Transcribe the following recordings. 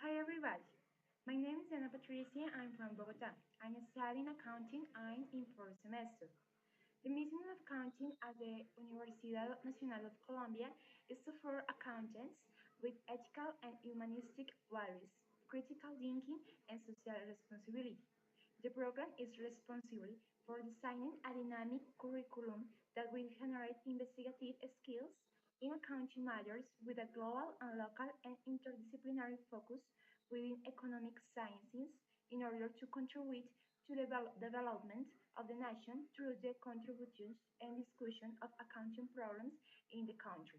Hi everybody, my name is Ana Patricia. I'm from Bogota. I'm studying accounting. I'm in fourth semester. The mission of accounting at the Universidad Nacional of Colombia is to form accountants with ethical and humanistic values, critical thinking, and social responsibility. The program is responsible for designing a dynamic curriculum that will generate investigative skills in accounting matters with a global and local and interdisciplinary focus within economic sciences in order to contribute to the development of the nation through the contributions and discussion of accounting problems in the country.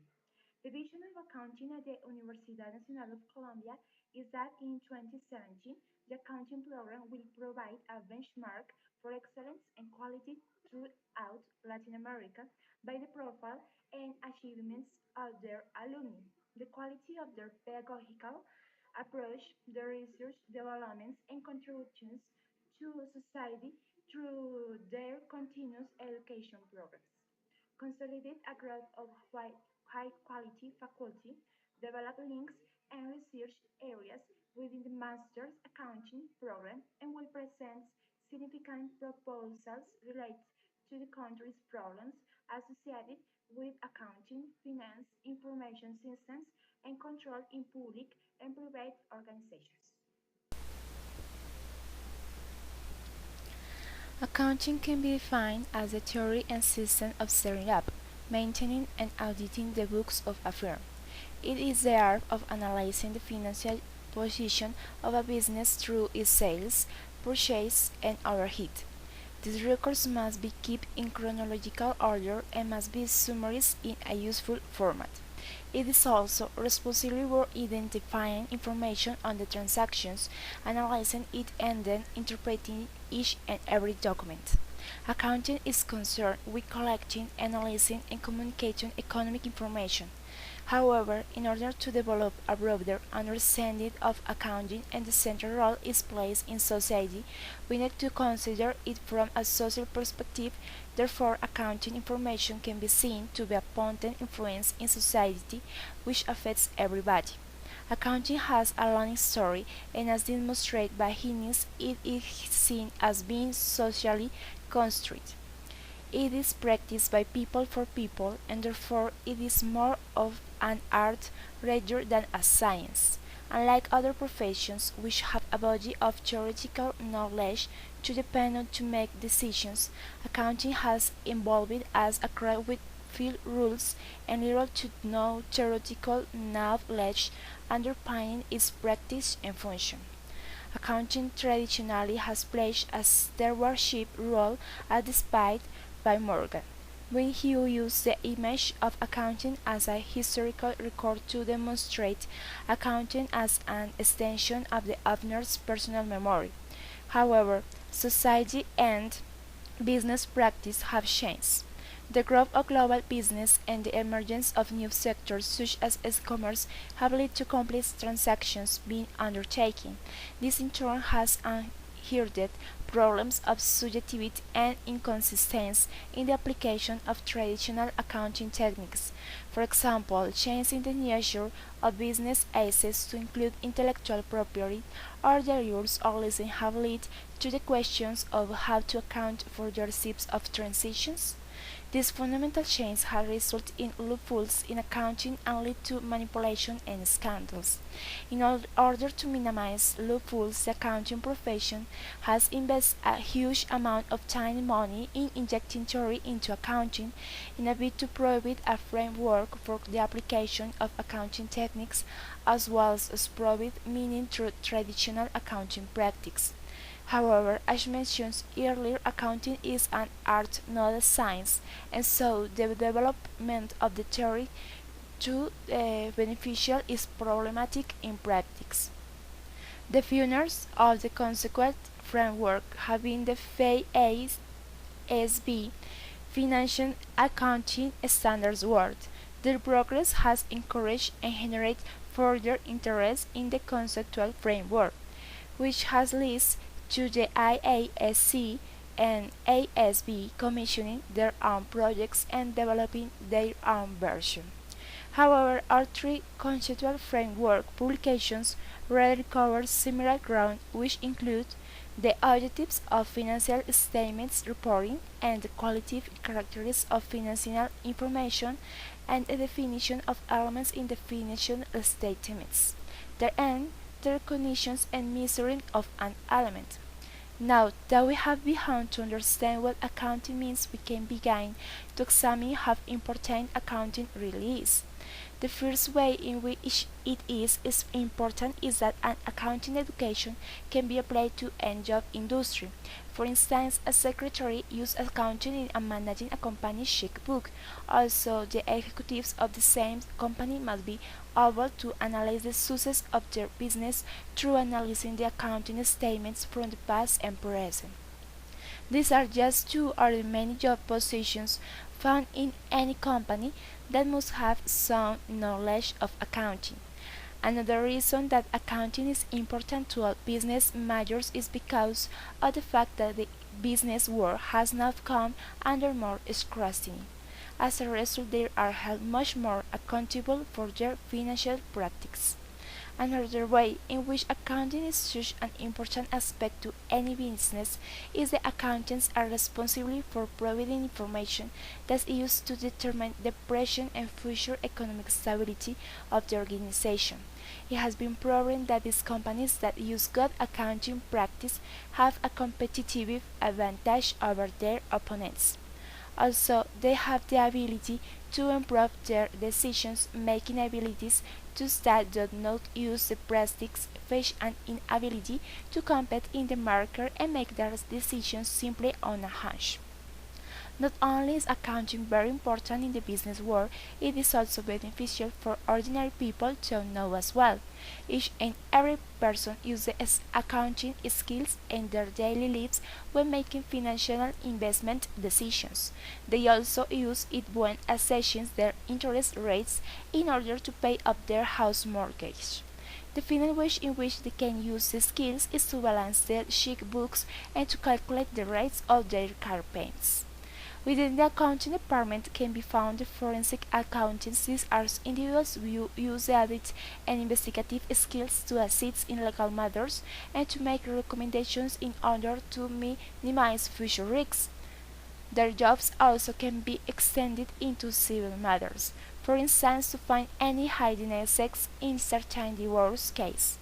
The vision of accounting at the Universidad Nacional of Colombia is that in 2017, the accounting program will provide a benchmark for excellence and quality throughout Latin America by the profile and achievements of their alumni, the quality of their pedagogical approach, the research developments, and contributions to society through their continuous education programs. Consolidate a growth of high-quality faculty, develop links and research areas within the Master's Accounting program, and will present significant proposals related to the country's problems associated with accounting, finance, information systems, and control in public and private organizations. Accounting can be defined as the theory and system of setting up, maintaining, and auditing the books of a firm. It is the art of analyzing the financial position of a business through its sales, purchase, and overhead. These records must be kept in chronological order and must be summarized in a useful format. It is also responsible for identifying information on the transactions, analyzing it, and then interpreting each and every document. Accounting is concerned with collecting, analyzing, and communicating economic information. However, in order to develop a broader understanding of accounting and the central role it plays in society, we need to consider it from a social perspective. Therefore, accounting information can be seen to be a potent influence in society which affects everybody. Accounting has a long story, and as demonstrated by Higgins, it is seen as being socially constructed. It is practiced by people for people, and therefore it is more of an art rather than a science. Unlike other professions which have a body of theoretical knowledge to depend on to make decisions, accounting has evolved as a craft with few rules and little to no theoretical knowledge underpinning its practice and function. Accounting traditionally has played a stewardship role as described by Morgan, when he used the image of accounting as a historical record to demonstrate accounting as an extension of the owner's personal memory. However, society and business practice have changed. The growth of global business and the emergence of new sectors such as e-commerce have led to complex transactions being undertaken. This in turn has unearthed problems of subjectivity and inconsistency in the application of traditional accounting techniques. For example, changing the nature of business assets to include intellectual property or the rules of leasing have led to the questions of how to account for the receipts of transactions. This fundamental change has resulted in loopholes in accounting and led to manipulation and scandals. In order to minimize loopholes, the accounting profession has invested a huge amount of time and money in injecting theory into accounting in a bid to provide a framework for the application of accounting techniques as well as provide meaning through traditional accounting practices. However, as mentioned earlier, accounting is an art, not a science, and so the development of the theory to beneficial is problematic in practice. The pioneers of the consequent framework have been the FASB, Financial Accounting Standards Board. Their progress has encouraged and generated further interest in the conceptual framework, which has led to the IASC and ASB commissioning their own projects and developing their own version. However, our three conceptual framework publications rather covers similar ground, which include the objectives of financial statements reporting and the qualitative characteristics of financial information and a definition of elements in the financial statements. Their aim, the recognition and measuring of an element. Now that we have begun to understand what accounting means, we can begin to examine how important accounting really is. The first way in which it is important is that an accounting education can be applied to any job industry. For instance, a secretary uses accounting in managing a company's checkbook. Also, the executives of the same company must be able to analyze the success of their business through analyzing the accounting statements from the past and present. These are just two of the many job positions found in any company that must have some knowledge of accounting. Another reason that accounting is important to all business majors is because of the fact that the business world has now come under more scrutiny. As a result, they are held much more accountable for their financial practices. Another way in which accounting is such an important aspect to any business is the accountants are responsible for providing information that is used to determine the present and future economic stability of the organization. It has been proven that these companies that use good accounting practice have a competitive advantage over their opponents. Also, they have the ability to improve their decision-making abilities to that do not use the practice face an inability to compete in the market and make their decisions simply on a hunch. Not only is accounting very important in the business world, it is also beneficial for ordinary people to know as well. Each and every person uses accounting skills in their daily lives when making financial investment decisions. They also use it when assessing their interest rates in order to pay up their house mortgage. The final way in which they can use these skills is to balance their checkbooks and to calculate the rates of their car payments. Within the accounting department can be found the forensic accountants. These are individuals who use the audit and investigative skills to assist in legal matters and to make recommendations in order to minimize future risks. Their jobs also can be extended into civil matters, for instance to find any hidden assets in certain divorce case.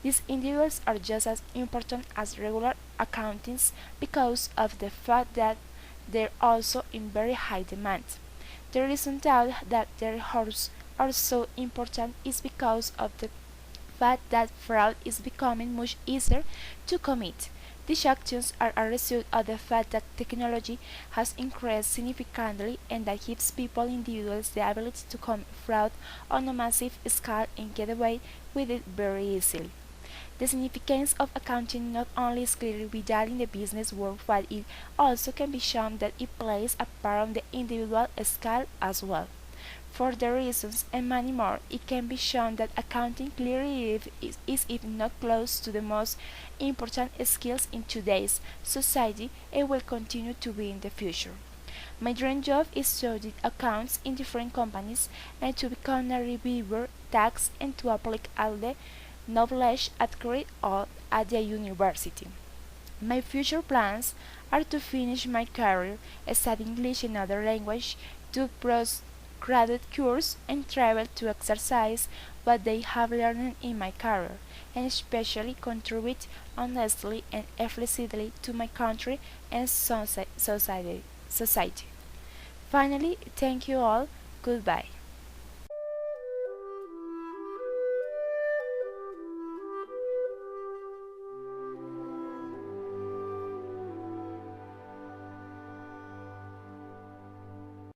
These individuals are just as important as regular accountants because of the fact that they're also in very high demand. The reason that their jobs are so important is because of the fact that fraud is becoming much easier to commit. These actions are a result of the fact that technology has increased significantly and that gives individuals the ability to commit fraud on a massive scale and get away with it very easily. The significance of accounting not only is clearly vital in the business world, but it also can be shown that it plays a part on the individual scale as well. For the reasons and many more, it can be shown that accounting clearly is if not close to the most important skills in today's society and will continue to be in the future. My dream job is to audit accounts in different companies and to become a reviewer, tax, and to apply all the knowledge acquired at the university. My future plans are to finish my career, study English and other language, do postgraduate course, and travel to exercise what they have learned in my career, and especially contribute honestly and efficiently to my country and society. Finally, thank you all. Goodbye.